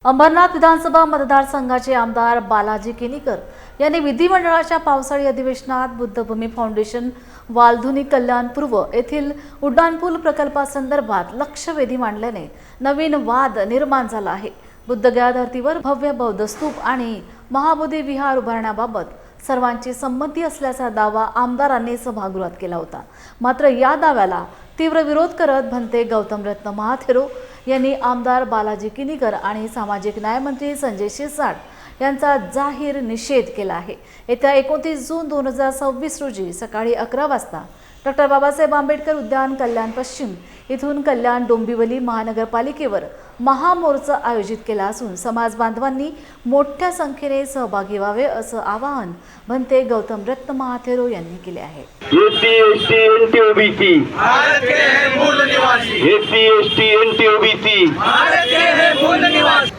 अंबरनाथ विधानसभा मतदारसंघाचे आमदार बालाजी किनीकर यांनी विधिमंडळाच्या पावसाळी अधिवेशनात बुद्धभूमी फाउंडेशन वालधुनी कल्याण पूर्व येथील उड्डाणपूल प्रकल्पासंदर्भात लक्षवेधी मांडल्याने नवीन वाद निर्माण झाला आहे। बुद्धगया धर्तीवर भव्य बौद्ध स्तूप आणि महाबोधी विहार उभारण्याबाबत सर्वांची संमती असल्याचा दावा आमदारांनी सभागृहात केला होता। मात्र या दाव्याला तीव्र विरोध करत भंते गौतमरत्न महाथेरो यांनी आमदार बालाजी किनीकर आणि सामाजिक न्याय मंत्री संजय शिरसाट यांचा जाहीर निषेध केला आहे। येत्या 29 जून 2026 रोजी सकाळी 11 वाजता डॉ. बाबासाहेब आंबेडकर उद्यान कल्याण पश्चिम इथून कल्याण डोंबिवली महानगरपालिकेवर महामोर्चा आयोजित केला असून समाज बांधवांनी मोठ्या संख्येने सहभागी व्हावे असं आवाहन भंते गौतमरत्न महाथेरो यांनी केले आहे।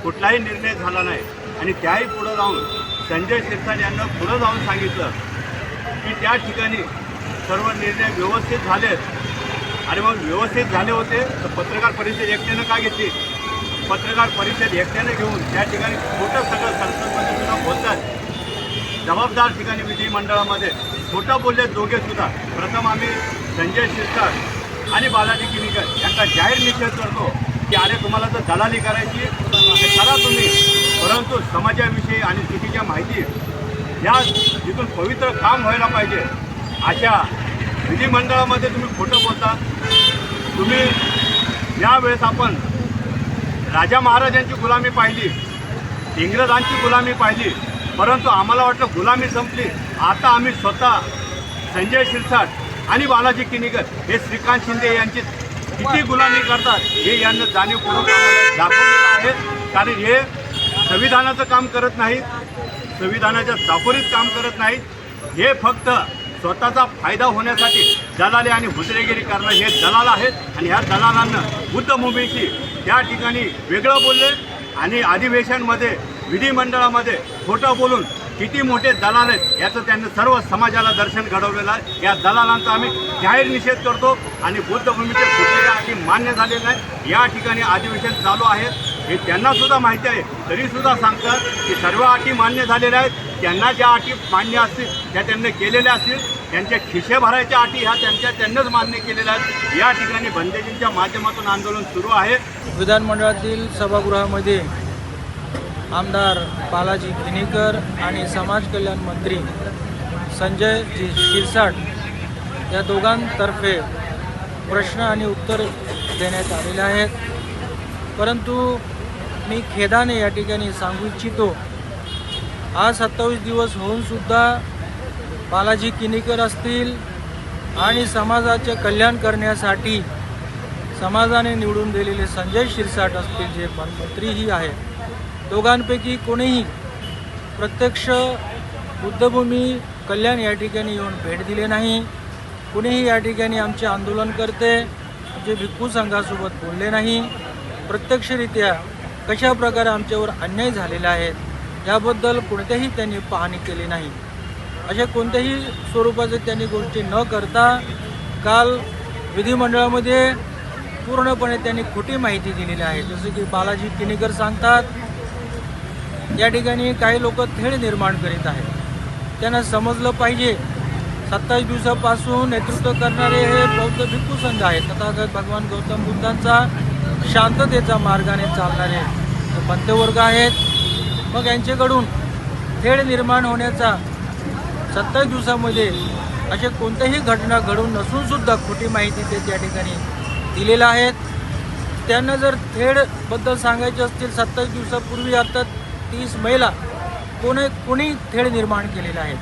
कुठलाही निर्णय झाला नाही आणि त्याही पुढे जाऊन संजय शिरसाट यांना पुढे जाऊन सांगितलं की त्या ठिकाणी सर्व निर्णय व्यवस्थित झालेत आणि मग व्यवस्थित झाले होते तर पत्रकार परिषद एकट्यानं का घेतली? पत्रकार परिषद एकट्यानं घेऊन त्या ठिकाणी खोटं सगळं संसदमध्ये सुद्धा बोलतात। जबाबदार ठिकाणी विधिमंडळामध्ये खोटं बोलले दोघे सुद्धा। प्रथम आम्ही संजय शिरसाट आणि बालाजी किनीकर यांचा जाहीर निषेध करतो की अरे तुम्हाला जर दलाली करायची ते करा तुम्ही, परंतु समाजाविषयी आणि चुकीच्या माहिती या जिथून पवित्र काम व्हायला पाहिजे अशा विधिमंडळामध्ये तुम्ही खोटं बोलता। तुम्ही यावेळेस आपण राजा महाराजांची गुलामी पाहिली, इंग्रजांची गुलामी पाहिली, परंतु आम्हाला वाटलं गुलामी संपली। आता आम्ही स्वतः संजय शिरसाट आणि बालाजी किनीकर हे श्रीकांत शिंदे यांची किती गुलामी करतात हे यांना जाणीवपूर्वक दाखवलेलं आहे। कारण हे संविधानाचं काम करत नाहीत, संविधानाच्या दाखवणीत काम करत नाहीत। हे फक्त स्वतःचा फायदा होण्यासाठी दलाली आणि हुजरेगिरी करणं हे दलाल आहेत आणि ह्या दलालांना बुद्धभूमीशी त्या ठिकाणी वेगळं बोलले आणि अधिवेशनमध्ये विधिमंडळामध्ये खोटं बोलून किती मोठे दलाल आहेत याचं त्यांनी सर्व समाजाला दर्शन घडवलेलं आहे। या दलालांचा आम्ही जाहीर निषेध करतो आणि बुद्धभूमीचे कुठल्याही अटी मान्य झालेल्या नाही। या ठिकाणी अधिवेशन चालू आहे हे त्यांनासुद्धा माहिती आहे, तरीसुद्धा सांगतात की सर्व अटी मान्य झालेल्या आहेत। त्यांना ज्या अटी मान्य असतील त्या त्यांनी केलेल्या असतील, त्यांच्या खिशे भरायच्या अटी ह्या त्यांनाच मान्य केलेल्या आहेत। या ठिकाणी बंदेजींच्या माध्यमातून आंदोलन सुरू आहे। विधानमंडळातील सभागृहामध्ये आमदार बालाजी किनीकर आणि समाज कल्याण मंत्री संजय शिरसाट या दोघांतर्फे प्रश्न आणि उत्तर देण्यात आलेले आहेत, परंतु मी खेदाने या ठिकाणी सांगू इच्छितो आज 27 दिवस होऊनसुद्धा बालाजी किनीकर असतील आणि समाजाचे कल्याण करण्यासाठी समाजाने निवडून दिलेले संजय शिरसाट असतील जे मंत्रीही आहेत, दोघांपैकी कोणीही प्रत्यक्ष बुद्धभूमी कल्याण या ठिकाणी येऊन भेट दिले नाही। कुणीही या ठिकाणी आमचे आंदोलनकर्ते आमचे भिक्खू संघासोबत बोलले नाही। प्रत्यक्षरित्या कशा प्रकारे आमच्यावर अन्याय झालेला आहे याबद्दल कोणत्याही त्यांनी पाहणी केली नाही। अशा कोणत्याही स्वरूपाचे त्यांनी गोष्टी न करता काल विधिमंडळामध्ये पूर्णपणे त्यांनी खोटी माहिती दिलेली आहे। जसे की बालाजी किनीकर सांगतात या ठिकाणी काही लोक थेट निर्माण करीत आहेत। त्यांना समजलं पाहिजे 27 दिवसापासून नेतृत्व करणारे हे बौद्ध भिक्खू संघ आहेत, तथागत भगवान गौतम बुद्धांचा शांततेचा मार्गाने चालणारे पंथवर्ग आहेत। मग यांच्याकडून थेट निर्माण होण्याचा 27 दिवसामध्ये अशा कोणत्याही घटना घडून नसून सुद्धा खोटी माहिती ते त्या ठिकाणी दिलेल्या आहेत। त्यांना जर थेटबद्दल सांगायचे असतील 27 दिवसापूर्वी आता 30 मेला कोणी थेट निर्माण केलेला आहे।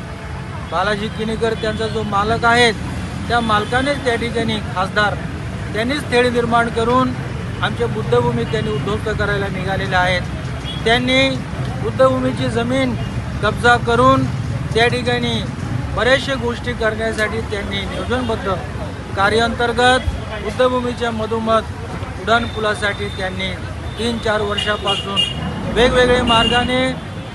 बालाजी किनीकर त्यांचा जो मालक आहेत त्या मालकानेच त्या ठिकाणी खासदार त्यांनीच थेट निर्माण करून आमच्या बुद्धभूमी त्यांनी उद्ध्वस्त करायला निघालेले आहेत। त्यांनी बुद्धभूमीची जमीन कब्जा करून त्या ठिकाणी बऱ्याचशा गोष्टी करण्यासाठी त्यांनी नियोजनबद्ध कार्याअंतर्गत बुद्धभूमीच्या मधोमध उड्डाणपुलासाठी त्यांनी 3-4 वर्षापासून वेगवेगळे मार्गाने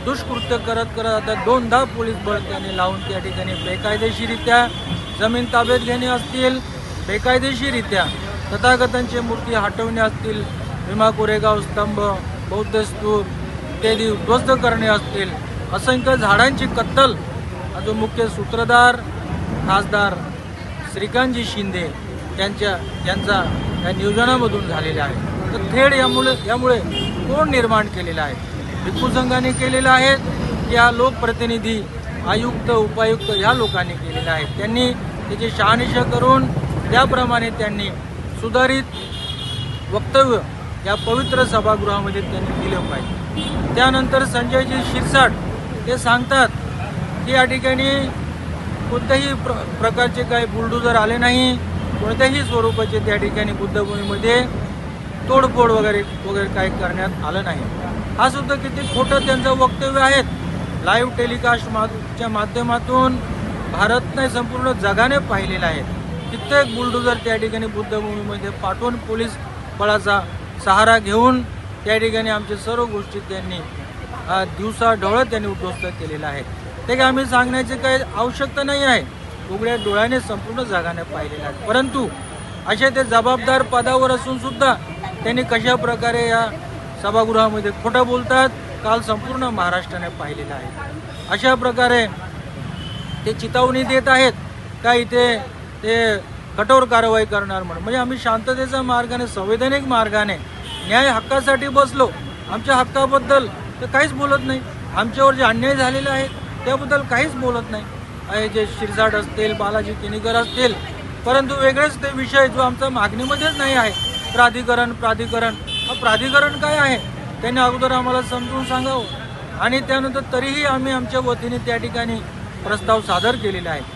दुष्कृत्य करत आता 2दा पोलीस बळ त्यांनी लावून त्या ठिकाणी बेकायदेशीरित्या जमीन ताब्यात घेणे असतील, बेकायदेशीरित्या तथागतांची मूर्ती हटवणे असतील, भीमा कोरेगाव स्तंभ बौद्ध स्तूप इत्यादी उद्ध्वस्त करणे असतील, असंख्य झाडांची कत्तल हा जो मुख्य सूत्रधार खासदार श्रीकांतजी शिंदे यांचा या नियोजनामधून झालेला आहे. तर थेट यामुळे कोण निर्माण केलेला आहे? भिक्खू संघाने केलेला आहे की या लोकप्रतिनिधी आयुक्त उपायुक्त ह्या लोकांनी केलेला आहे? त्यांनी त्याची शहानिशा करून त्याप्रमाणे त्यांनी सुधारित वक्तव्य या पवित्र सभागृहामध्ये त्यांनी दिलं पाहिजे. त्यानंतर संजयजी शिरसाट ते सांगतात की या ठिकाणी कोणत्याही प्रकारचे काही बुलडोझर आले नाही, कोणत्याही स्वरूपाचे त्या ठिकाणी बुद्धभूमीमध्ये तोडफोड वगैरे काही करण्यात आलं नाही. हा सुद्धा किती खोटं त्यांचं वक्तव्य आहे. लाईव्ह टेलिकास्टच्या माध्यमातून भारत नाही संपूर्ण जगाने पाहिलेलं आहे. कित्येक बुलडोझर त्या ठिकाणी बुद्धभूमीमध्ये पाठवून पोलीस बळाचा सहारा घेऊन त्या ठिकाणी आमच्या सर्व गोष्टी त्यांनी दिवसा ढवळत त्यांनी उद्ध्वस्त केलेला आहे. ते काय आम्ही सांगण्याची काही आवश्यकता नाही आहे, उघड्या डोळ्याने संपूर्ण जगाने पाहिलेलं आहे. परंतु असे ते जबाबदार पदावर असून सुद्धा त्यांनी कशा प्रकारे या सभागृहामध्ये खोटं बोलतात काल संपूर्ण महाराष्ट्राने पाहिलेलं आहे. अशा प्रकारे ते चितावणी देत आहेत का इथे ते कठोर कारवाई करणार म्हणून. म्हणजे आम्ही शांततेच्या मार्गाने संवैधानिक मार्गाने न्याय हक्कासाठी बसलो. आमच्या हक्काबद्दल तर काहीच बोलत नाही, आमच्यावर जे अन्याय झालेले आहे त्याबद्दल काहीच बोलत नाही. जे शिरसाट असतील, बालाजी किनीकर असतील, परंतु वेगळेच ते विषय जो आमचा मागणीमध्येच नाही आहे, प्राधिकरण हा प्राधिकरण काय आहे त्यांनी अगोदर आम्हाला समजून सांगावं. आणि त्यानंतर तरीही आम्ही आमच्या वतीने त्या ठिकाणी प्रस्ताव सादर केलेला आहे.